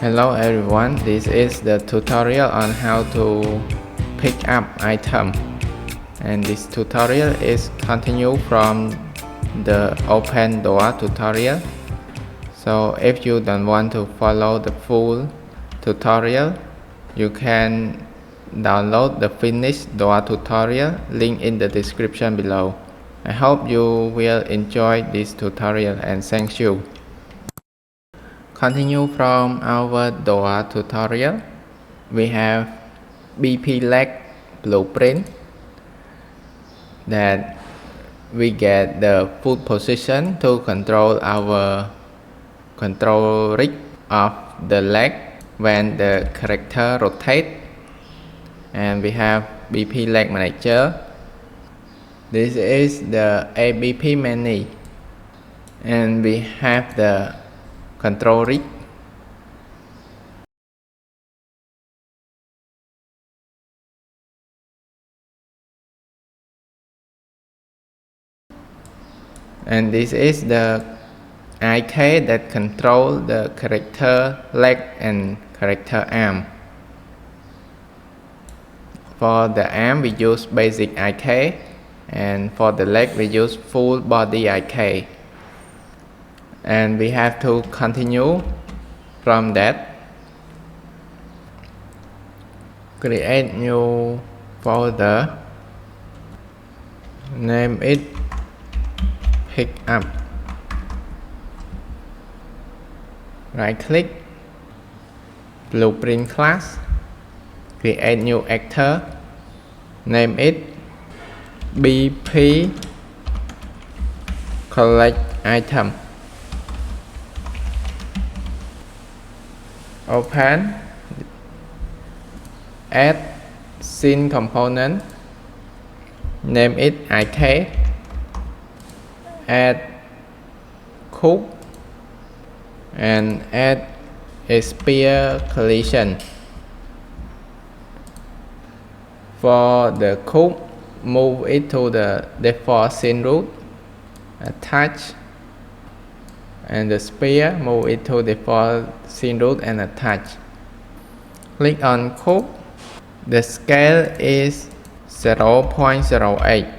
Hello everyone, this is the tutorial on how to pick up item, and this tutorial is continue from the open door tutorial. So if you don't want to follow the full tutorial, you can download the finished door tutorial, link in the description below. I hope you will enjoy this tutorial and thank you. Continue from our door tutorial, we have BP leg blueprint that we get the foot position to control our control rig of the leg when the character rotate, and we have BP leg manager. This is the ABP menu, and we have the control rig. And this is the IK that control the character leg and character arm. For the arm we use basic IK, and for the leg we use full body IK. And we have to continue from that. Create new folder, name it pick up, right click, blueprint class, create new actor, name it BP collect item, open, add scene component, name it IK, add hook and add a spear collision. For the hook, move it to the default scene route, attach, and the spear, move it to default scene route and attach. Click on hook. The scale is 0.08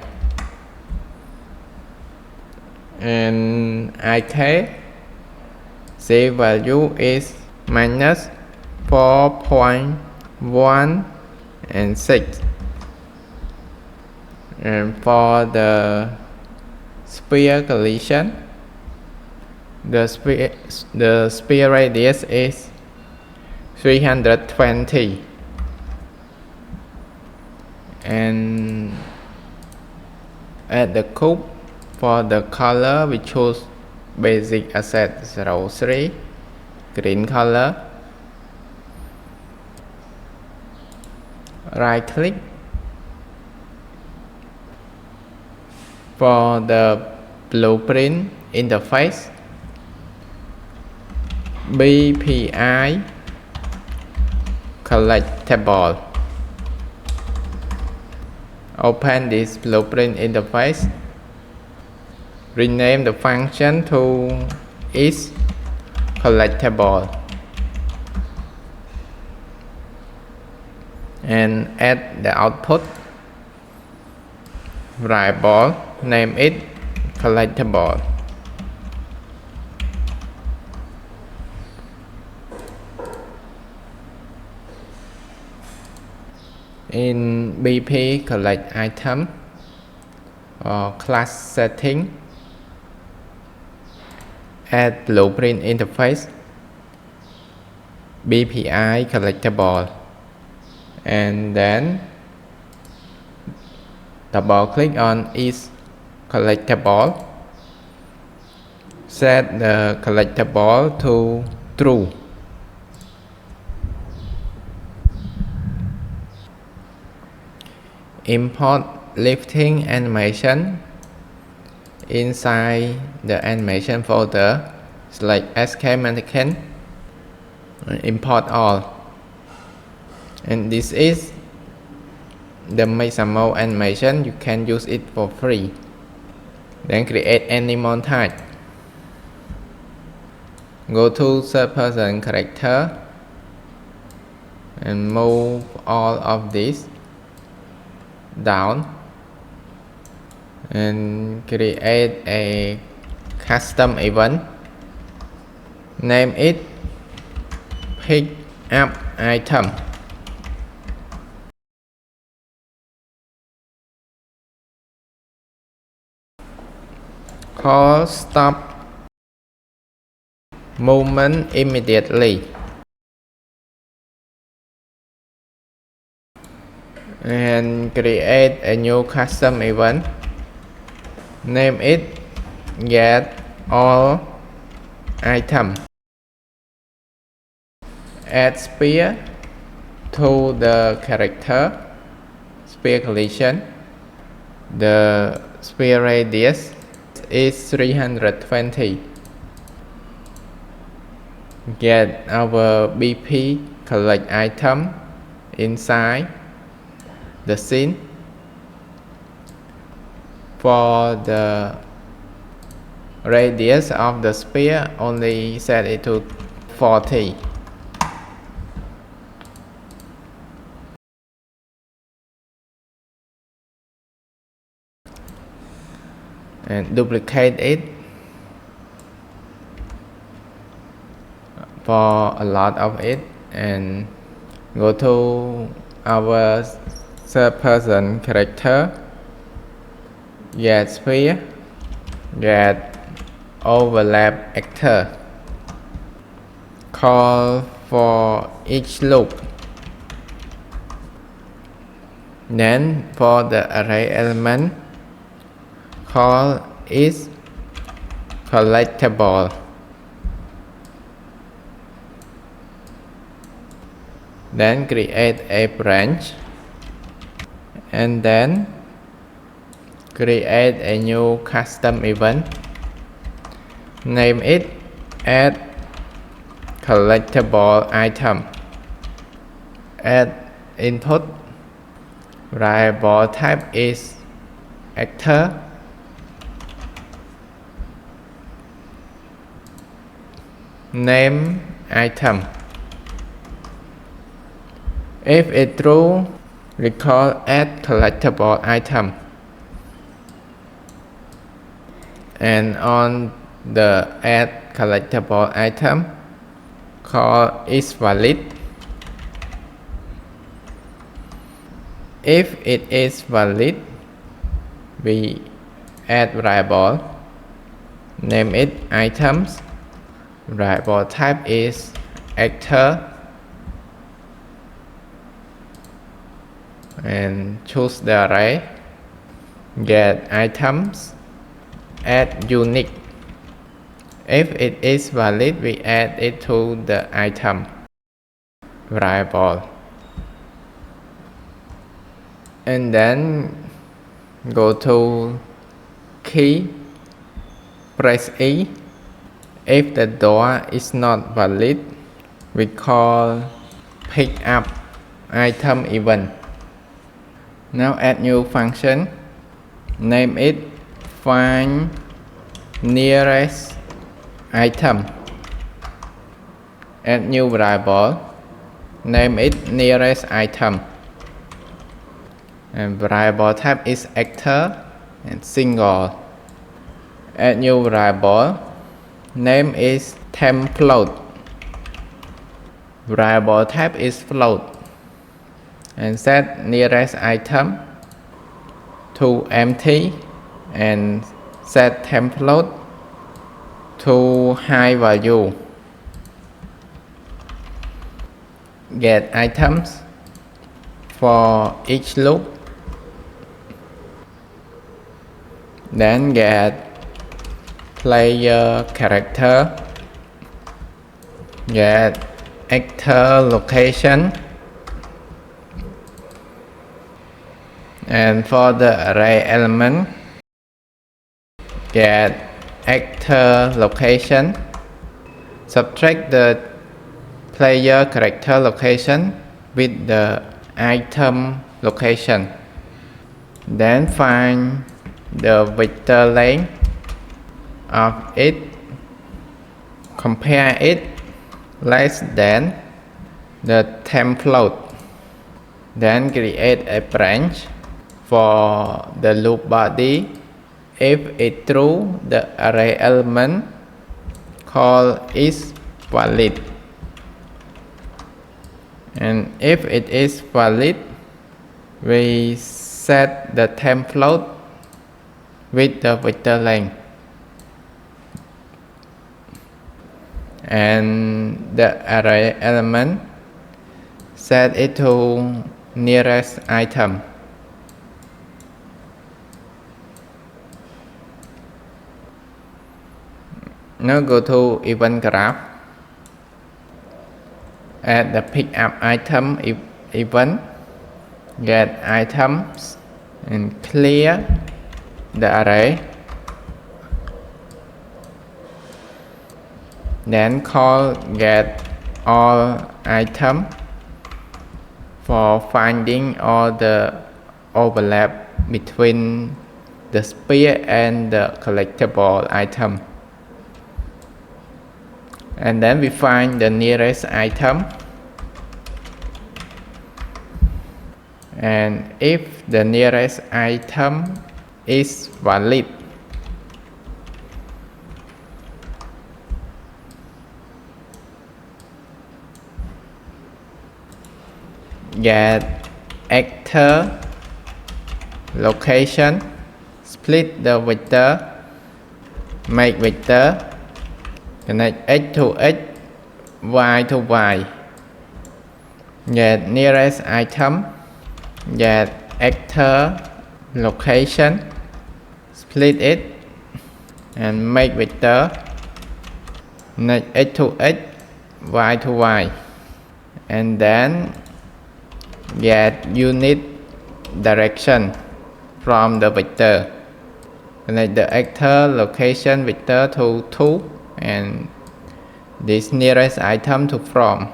and IK Z value is minus 4.1 and 6. And for the spear collision, the spear radius is 320. And at the coupe, for the color we choose basic asset 03 green color. Right click. For the blueprint interface, BPI collectible. Open this blueprint interface. Rename the function to is collectible and add the output variable, name it collectible. In BP collect item or class setting, add blueprint interface BPI collectible, and then double click on is collectible. Set the collectible to true. Import lifting animation. Inside the animation folder, select SK mannequin, import all, and this is the Maxamo animation. You can use it for free. Then create any montage. Go to third person character, and move all of this down and create a custom event. Name it pick up item. Call stop movement immediately and create a new custom event. Name it get all item. Add spear to the character spear collision. The spear radius is 320. Get our BP collect item inside the scene. For the radius of the spear, only set it to 40. And duplicate it for a lot of it and go to our third person character, get sphere, get overlap actor, call for each loop. Then for the array element, call is collectible. Then create a branch and then create a new custom event. Name it add collectible item. Add input. Variable type is actor. Name item. If it's true, recall add collectible item. And on the add collectible item, call is valid. If it is valid, we add variable. Name it items. Variable type is actor. And choose the array. Get items. Add unique. If it is valid, we add it to the item variable. And then go to key, press E. If the door is not valid, we call pick up item event. Now add new function. Name it find nearest item. Add new variable. Name it nearest item. And variable type is actor and single. Add new variable. Name is temp_float. Variable type is float. And set nearest item to empty and set temp_float to high value. Get items for each loop. Then get player character, get actor location, and for the array element, get actor location, subtract the player character location with the item location, then find the vector length of it, compare it less than the temp float. Then create a branch for the loop body. If it true, the array element call is valid. And if it is valid, we set the temp float with the vector length. And the array element, set it to nearest item. Now go to event graph. Add the pickup item event, get items and clear the array. Then call get all item for finding all the overlap between the sphere and the collectible item. And then we find the nearest item. And if the nearest item is valid, get actor location, split the vector, make vector, connect x to x, y to y, get nearest item, get actor location, split it and make vector, connect x to x, y to y, and then get unit direction from the vector. Connect the actor location vector to 2 and this nearest item to from.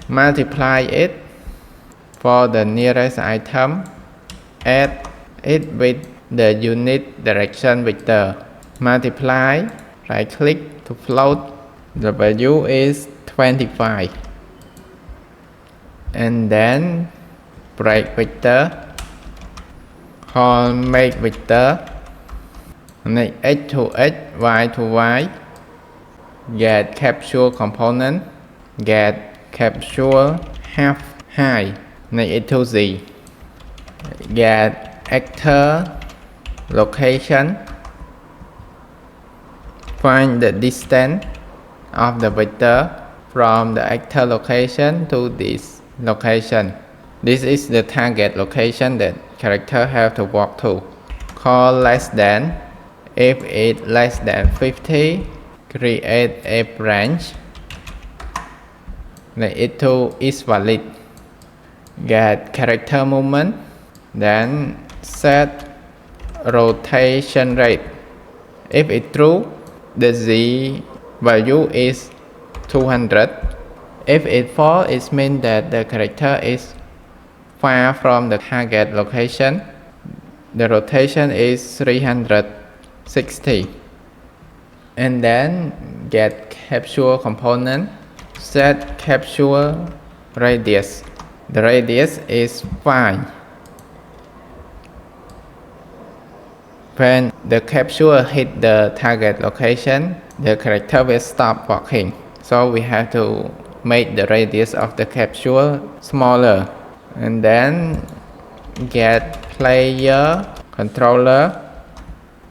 Multiply it for the nearest item. Add it with the unit direction vector. Multiply, right click to float. The value is 25. And then break vector, call make vector, connect x to x, y to y, get capture component, get capture half height, connect it to z, get actor location, find the distance of the vector from the actor location to this location. This is the target location that character have to walk to. Call less than. If it less than 50, create a branch. Let it to is valid. Get character movement. Then set rotation rate. If it true, the z value is 200. If it false, it means that the character is far from the target location. The rotation is 360. And then get capture component, set capture radius. The radius is 5. When the capture hit the target location, the character will stop walking. So we have to make the radius of the capture smaller. And then get player controller,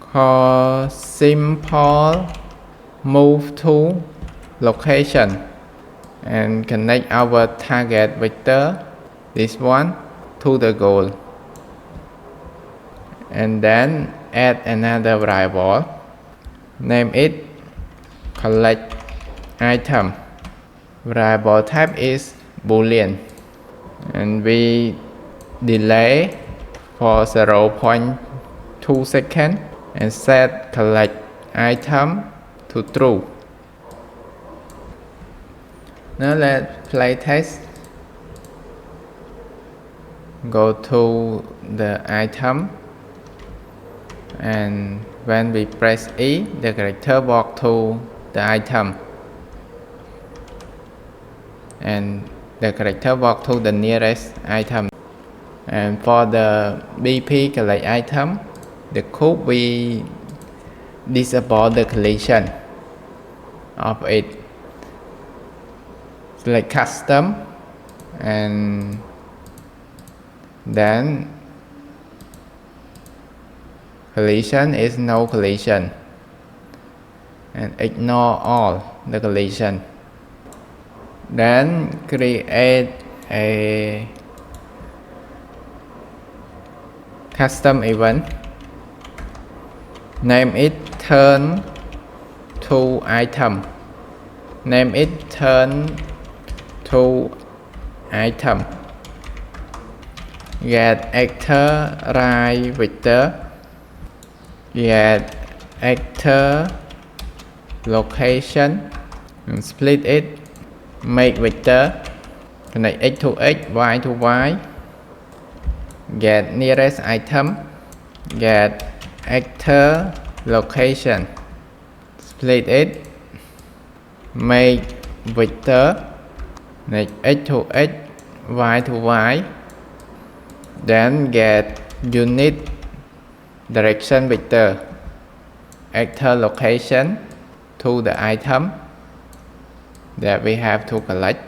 call simple move to location and connect our target vector, this one, to the goal. And then add another variable, name it collect item. Variable type is boolean, and we delay for 0.2 seconds and set collect item to true. Now let's play test. Go to the item, and when we press E, the character walk to the item. And the character walk to the nearest item. And for the BP collect item, the cube we disable the collision of it. Select custom and then collision is no collision and ignore all the collision. Then create a custom event, name it turn to item, name it turn to item, get actor right vector, get actor location and split it, make vector, connect x to x, y to y, get nearest item, get actor location, split it, make vector, connect x to x, y to y, then get unit direction vector, actor location to the item that we have to collect,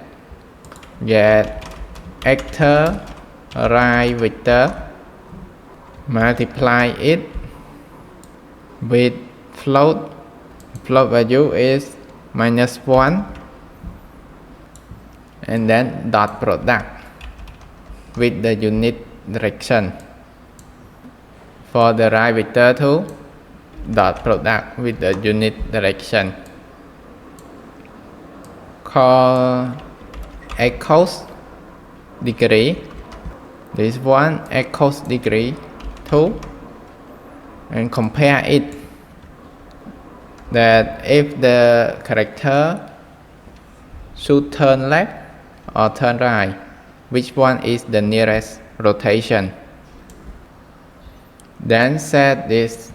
get actor right vector, multiply it with float value is -1, and then dot product with the unit direction. For the right vector too, dot product with the unit direction. Call equals degree, this one equals degree 2, and compare it, that if the character should turn left or turn right, which one is the nearest rotation. Then set this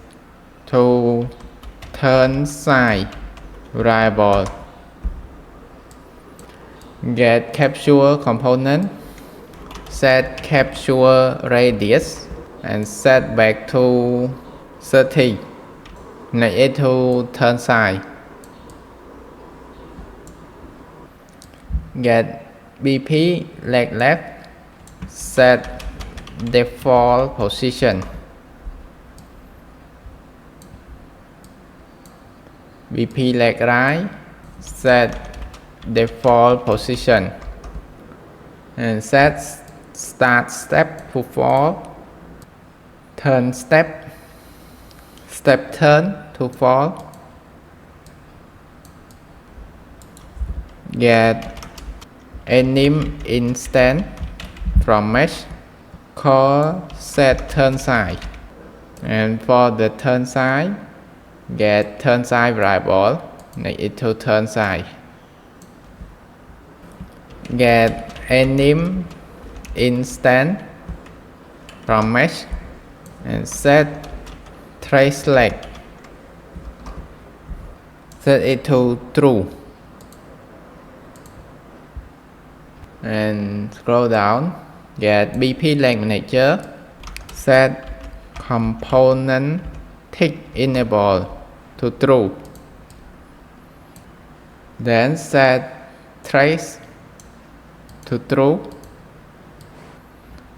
to turn side variable, get capture component, set capture radius and set back to 30, connect it to turn side, get BP leg left, set default position, BP leg right, set default position, and set start step to fall, turn step turn to fall, get anim instant from mesh, call set turn side, and for the turn side, get turn side variable, make it to turn side, get anim instant from mesh and set trace leg, set it to true, and scroll down, get BP leg manager, set component tick enable to true, then set trace to true,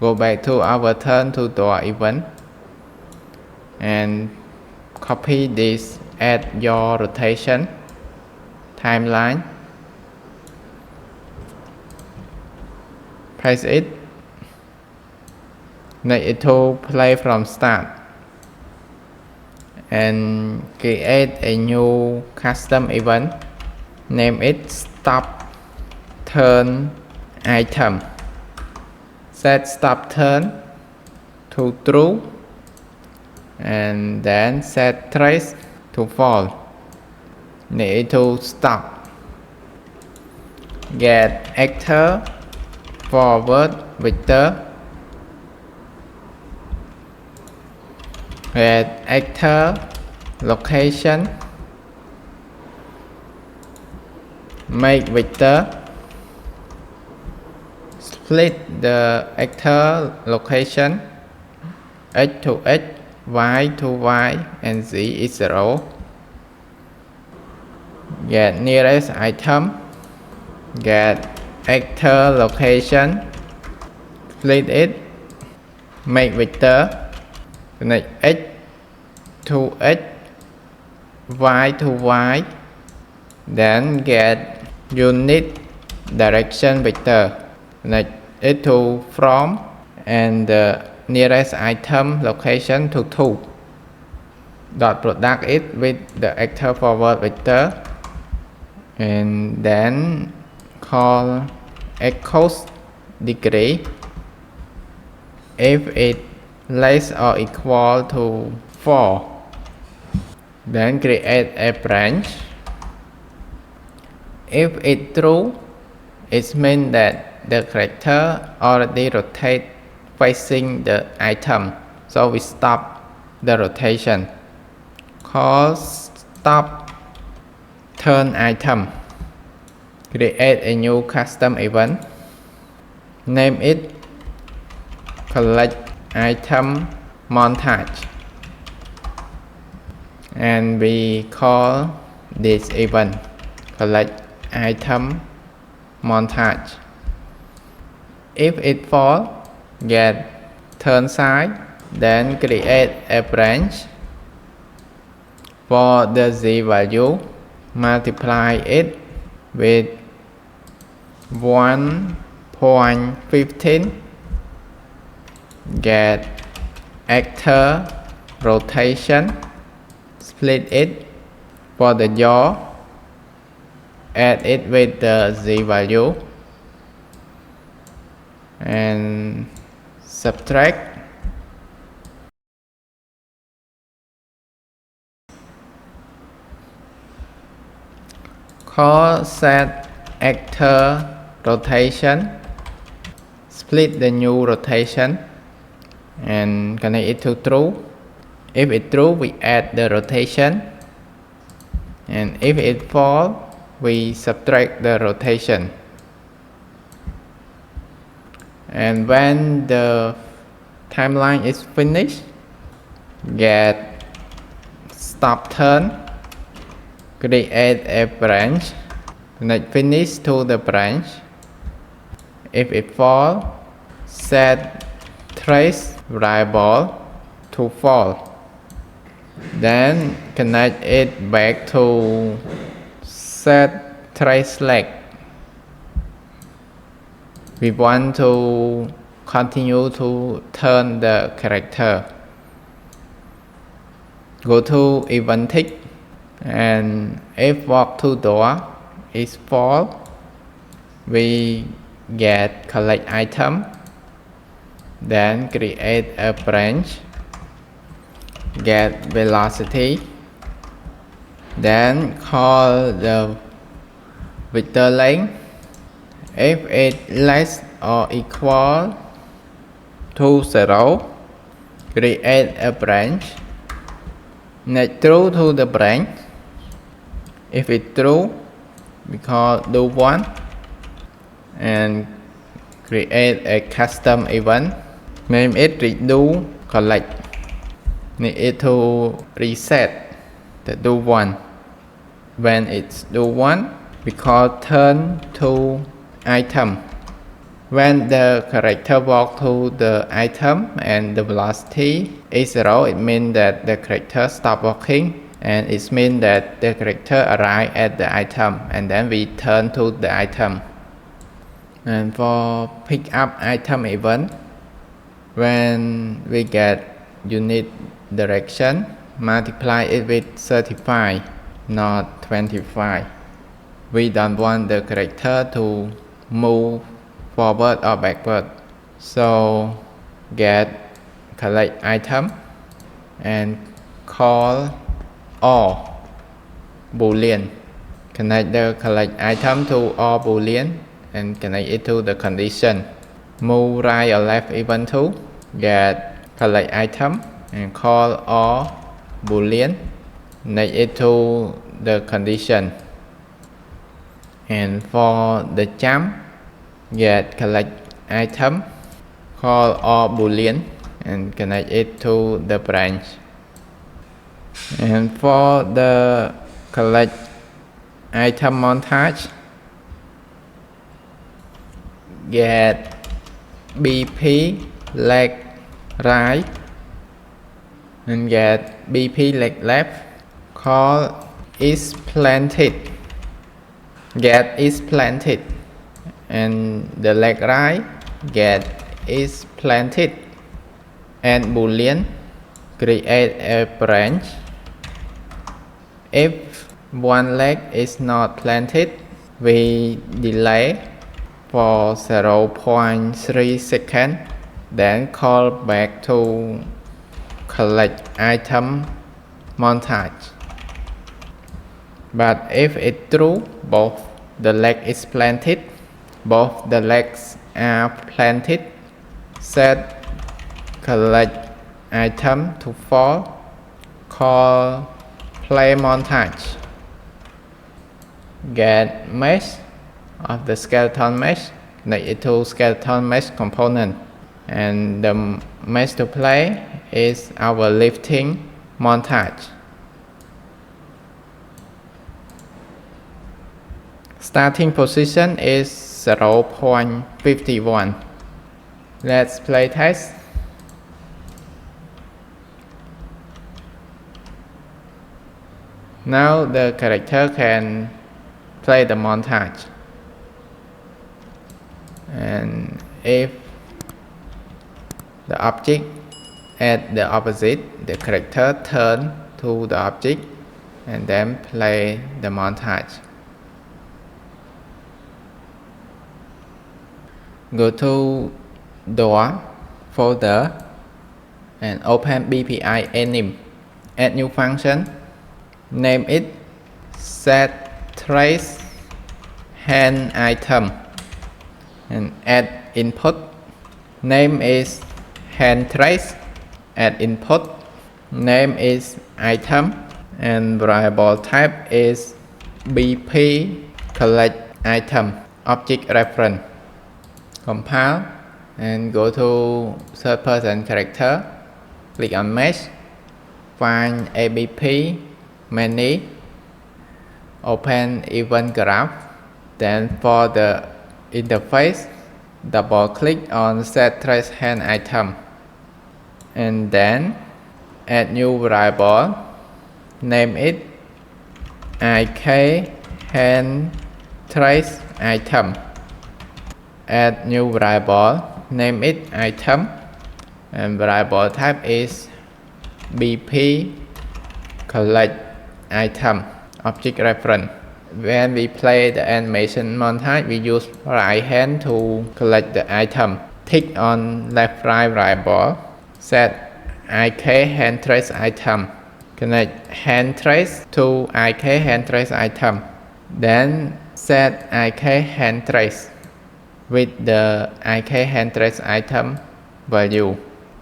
go back to our turn to door event and copy this at your rotation timeline, press it, make it to play from start, and create a new custom event, name it stop turn item, set stop turn to true, and then set trace to false, need to stop, get actor forward vector, get actor location, make vector, split the actor location x to x, y to y, and z is 0. Get nearest item, get actor location, split it, make vector, connect x to x, y to y, then get unit direction vector, connect it to from and the nearest item location to 2. Dot product it with the actor forward vector and then call equals degree. If it less or equal to 4, then create a branch. If it's true, it means that the character already rotate facing the item, so we stop the rotation. Call stop turn item. Create a new custom event. Name it collect item montage. And we call this event collect item montage. If it false, get turn side, then create a branch. For the z value, multiply it with 1.15, get actor rotation, split it. For the yaw, add it with the z value and subtract. Call set actor rotation, split the new rotation and connect it to true. If it's true, we add the rotation, and if it false, we subtract the rotation. And when the timeline is finished, get stop turn, create a branch, connect finish to the branch. If it false, set trace variable to false. Then connect it back to set trace select. We want to continue to turn the character. Go to event tick, and if walk to door is false, we get collect item, then create a branch, get velocity, then call the vector length. If it less or equal to 0, create a branch, connect true to the branch. If it's true, we call do one and create a custom event. Name it redo collect. Need it to reset the do one. When it's do one, we call turn to item. When the character walk to the item and the velocity is 0, it means that the character stop walking, and it means that the character arrive at the item, and then we turn to the item. And for pick up item event, when we get unit direction, multiply it with 35, not 25. We don't want the character to move forward or backward, so get collect item and call or boolean. Connect the collect item to or boolean and connect it to the condition. Move right or left event to, get collect item and call or boolean, connect it to the condition. And for the jump, get collect item, call all boolean and connect it to the branch. And for the collect item montage, get BP leg right and get BP leg left, call is planted, get is planted, and the leg right get is planted, and boolean, create a branch. If one leg is not planted, we delay for 0.3 seconds, then call back to collect item montage. But if it's true, both the leg is planted, both the legs are planted, set collect item to false, call play montage. Get mesh of the skeleton mesh, connect it to skeleton mesh component, and the mesh to play is our lifting montage. Starting position is 0.51. Let's play test. Now the character can play the montage. And if the object at the opposite, the character turn to the object and then play the montage. Go to Door folder and open BPI anim. Add new function. Name it set trace hand item and add input. Name is hand trace. Add input. Name is item and variable type is BP collect item object reference. Compile and go to third person character, click on mesh, find ABP menu, open event graph, then for the interface double click on set trace hand item and then add new variable, name it IK hand trace item. Add new variable, name it item, and variable type is BP collect item object reference. When we play the animation montage, we use right hand to collect the item. Tick on left right variable, set IK hand trace item, connect hand trace to IK hand trace item, then set IK hand trace with the IK hand trace item value.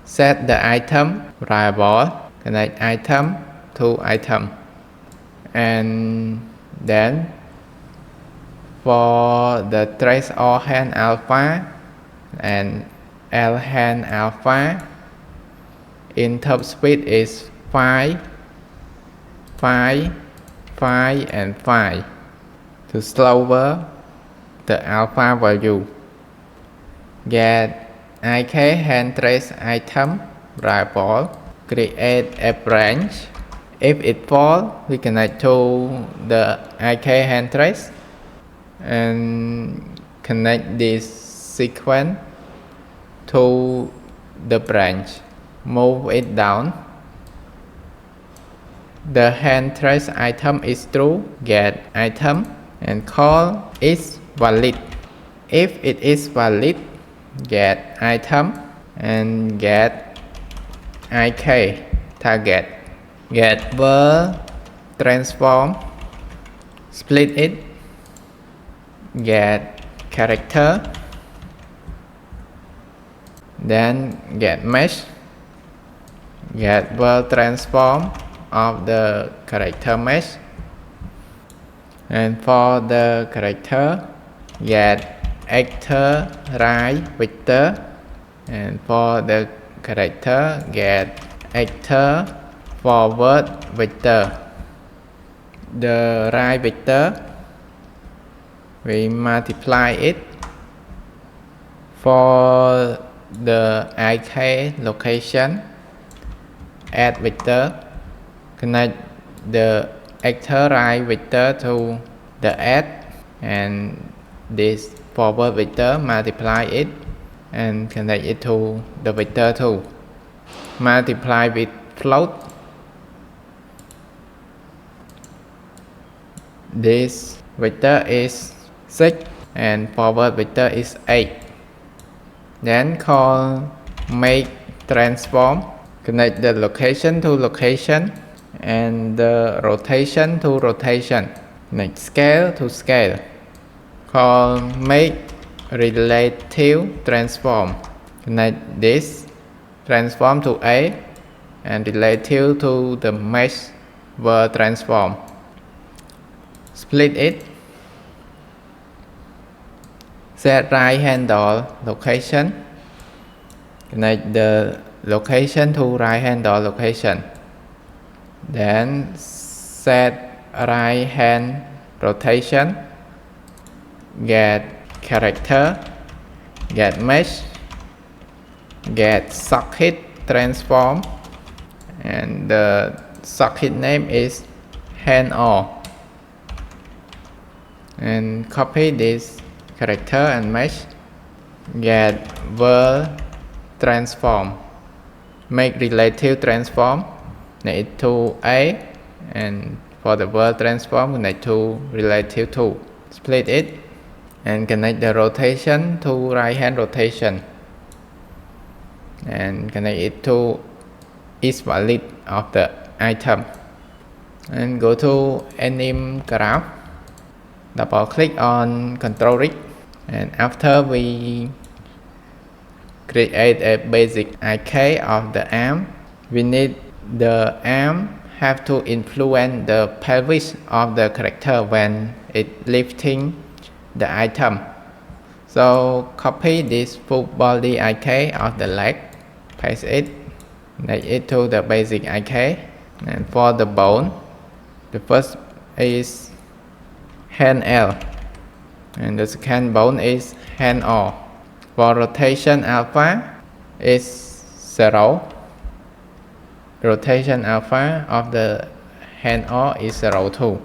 Set the item variable, connect item to item, and then for the trace all hand alpha and L hand alpha, interrupt speed is 5, 5, 5 and 5 to slower the alpha value. Get IK hand trace item variable, create a branch. If it falls, we connect to the IK hand trace and connect this sequence to the branch. Move it down. The hand trace item is true, get item and call is valid. If it is valid, get item and get IK target. Get var transform, split it, get character, then get mesh, get var transform of the character mesh, and for the character get actor right vector, and for the character get actor forward vector. The right vector we multiply it. For the IK location, add vector, connect the actor right vector to the add, and this forward vector multiply it and connect it to the vector 2. Multiply with float. This vector is 6 and forward vector is 8. Then call make transform, connect the location to location and the rotation to rotation, connect scale to scale. Call make relative transform, connect this transform to A and relative to the mesh were transform. Split it. Set right handle location, connect the location to right handle location. Then set right hand rotation, get character, get mesh, get socket transform, and the socket name is hand all. And copy this character and mesh, get world transform, make relative transform, connect it to A, and for the world transform connect to relative 2. Split it and connect the rotation to right hand rotation and connect it to each valid of the item. And go to anim graph, double click on control rig, and after we create a basic IK of the arm, we need the arm have to influence the pelvis of the character when it lifting the item. So copy this full body IK of the leg, paste it, connect it to the basic IK. And for the bone, the first is hand L and the second bone is hand O. For rotation alpha is 0. Rotation alpha of the hand O is 0 too.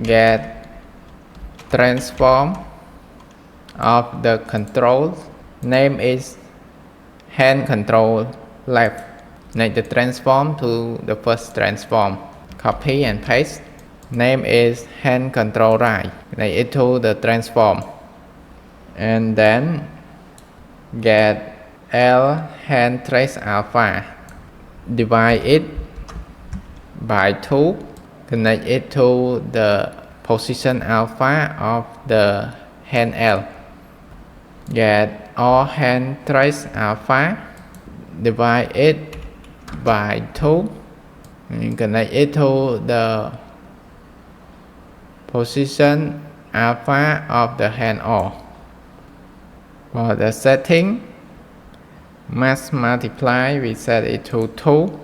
Get transform of the control, name is hand control left. Make the transform to the first transform. Copy and paste. Name is hand control right. Connect it to the transform. And then get L hand trace alpha. Divide it by 2. Connect it to the position alpha of the hand L. Get all hand trace alpha. Divide it by 2. And connect it to the position alpha of the hand O. For the setting, mass multiply, we set it to 2.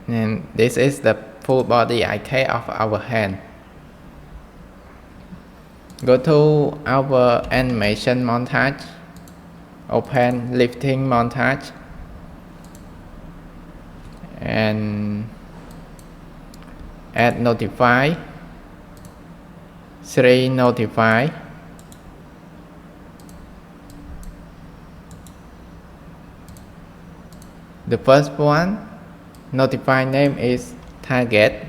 And this is the full body IK of our hand. Go to our animation montage, open lifting montage, and add notify, 3 notify, the first one notify name is target,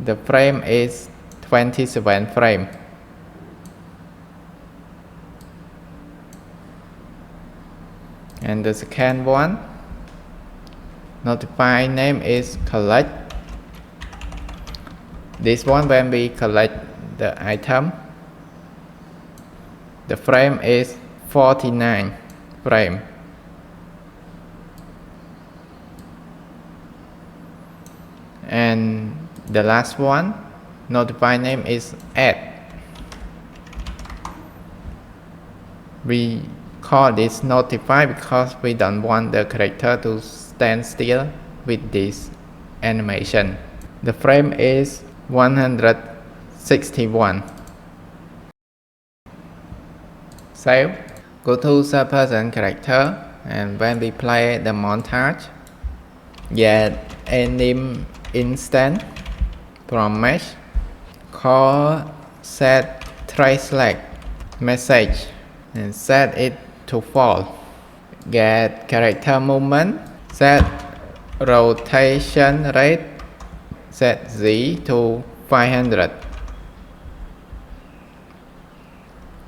the frame is 27 frame. And the second one notify name is collect. This one when we collect the item, the frame is 49 frame. And The last one, notify name is add. We call this notify because we don't want the character to stand still with this animation. The frame is 161. Save. Go to third person character, and when we play the montage, get anim instant from mesh, call set trace lag message and set it to false. Get character movement, set rotation rate, set Z to 500.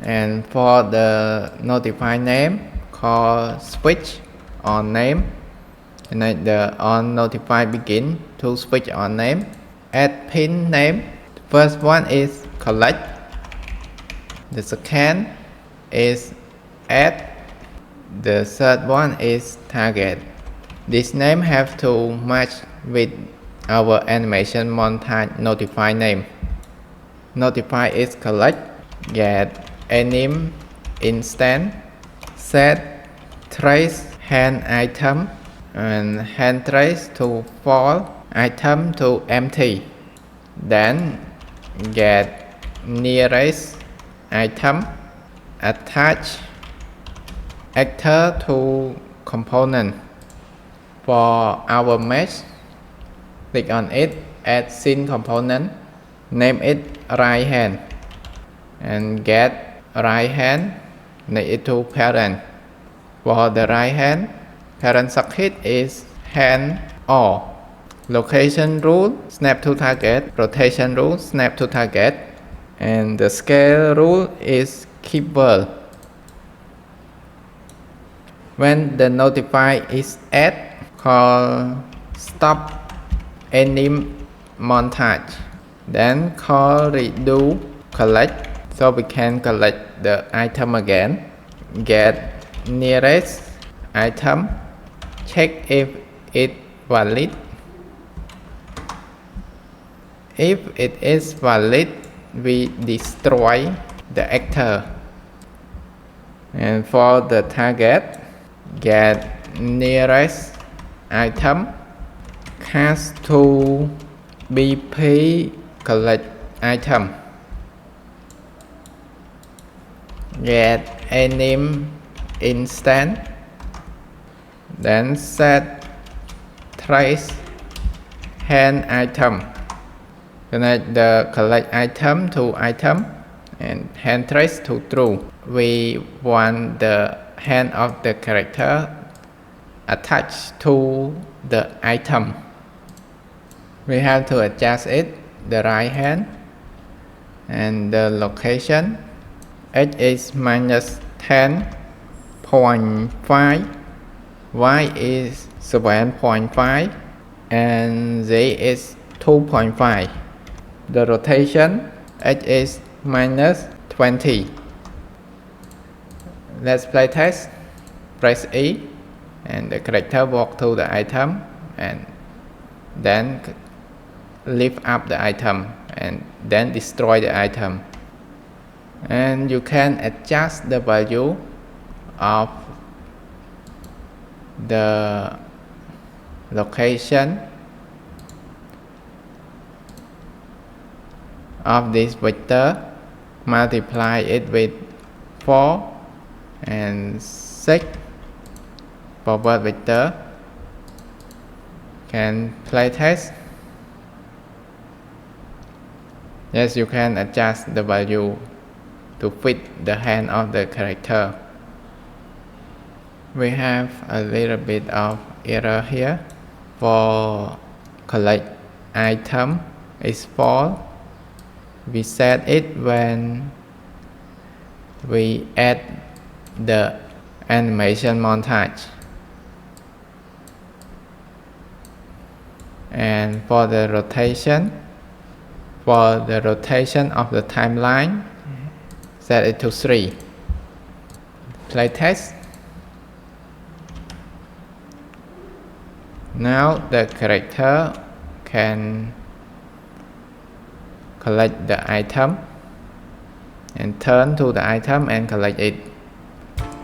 And for the notify name, call switch on name, and the on notify begin to switch on name. Add pin name. The first one is collect. The second is add. The third one is target. This name have to match with our animation montage notify name. Notify is collect. Get anim instant, set trace hand item and hand trace to false, item to empty. Then get nearest item, attach actor to component. For our mesh, click on it, add scene component, name it right hand, and get right hand, name it to parent. For the right hand, parent socket is hand or. Location rule, snap to target. Rotation rule, snap to target. And the scale rule is keep world. When the notify is add, call stop anim montage. Then call redo collect, so we can collect the item again. Get nearest item, check if it valid. If it is valid, we destroy the actor. And for the target, get nearest item, cast to BP collect item. Get anim instant, then set trace hand item. Connect the collect item to item and hand trace to true. We want the hand of the character attached to the item. We have to adjust it, the right hand, and the location. X is minus 10.5, Y is 7.5, and Z is 2.5. The rotation, X is minus 20. Let's play test. Press E, and the character walk to the item, and then lift up the item, and then destroy the item. And you can adjust the value of the location of this vector, multiply it with 4 and 6 forward vector. Can play test. Yes, you can adjust the value to fit the hand of the character. We have a little bit of error here. For collect item is false. We set it when we add the animation montage. And for the rotation of the timeline, set it to 3. Play test. Now the character can collect the item and turn to the item and collect it.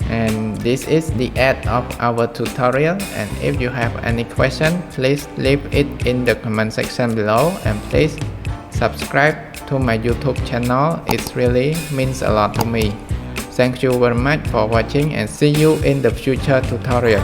And this is the end of our tutorial, and if you have any question, please leave it in the comment section below, and please subscribe to my YouTube channel. It really means a lot to me. Thank you very much for watching, and see you in the future tutorial.